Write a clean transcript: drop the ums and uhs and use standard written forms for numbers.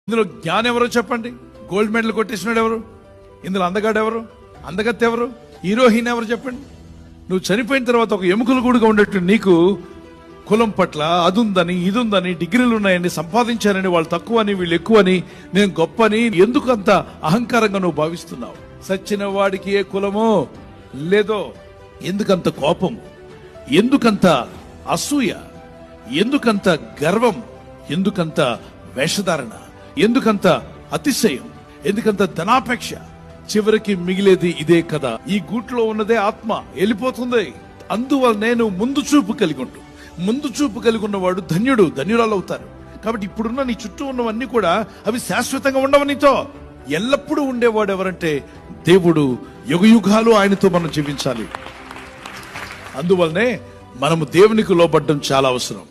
ఇందులో జ్ఞానం ఎవరో చెప్పండి. గోల్డ్ మెడల్ కొట్టేసినాడు ఎవరు? ఇందులో అందగాడు ఎవరు? అందగత్తె ఎవరు? హీరోయిన్ ఎవరు చెప్పండి? నువ్వు చనిపోయిన తర్వాత ఒక ఎముకలు గూడుగా ఉండేట్టు నీకు కులం పట్ల అదుందని ఇదుందని డిగ్రీలు ఉన్నాయని సంపాదించానని వాళ్ళు తక్కువ అని వీళ్ళు ఎక్కువ అని నేను గొప్ప అని ఎందుకు అంత అహంకారంగా నువ్వు భావిస్తున్నావు? సచ్చిన వాడికి ఏ కులమో లేదో, ఎందుకంత కోపం, ఎందుకంత అసూయ, ఎందుకంత గర్వం, ఎందుకంత వేషధారణ, ఎందుకంత అతిశయం, ఎందుకంత ధనాపేక్ష? చివరికి మిగిలేది ఇదే కదా. ఈ గూట్లో ఉన్నదే ఆత్మ, వెళ్ళిపోతుంది. అందువల్ల నేను ముందు చూపు కలిగి ఉన్నవాడు ధన్యుడు, ధన్యురాలు అవుతారు. కాబట్టి ఇప్పుడున్న నీ చుట్టూ ఉన్నవన్నీ కూడా అవి శాశ్వతంగా ఉండవు. నీతో ఎల్లప్పుడూ ఉండేవాడు ఎవరంటే దేవుడు. యుగయుగాలు ఆయనతో మనం జీవించాలి. అందువల్లనే మనము దేవునికి లోబడ్డం చాలా అవసరం.